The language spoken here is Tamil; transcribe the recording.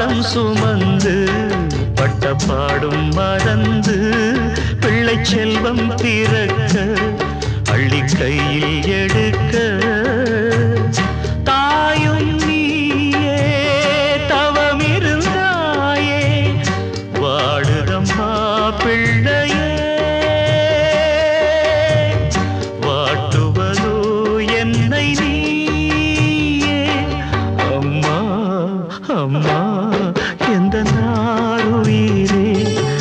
பாசம் சுமந்து பட்ட பாடும் மறந்து பிள்ளை செல்வம் பிறக்க அள்ளி கையில் எடுக்க தாயும் நீயே தவமிருந்தாயே வாடுதம்மா பிள்ளை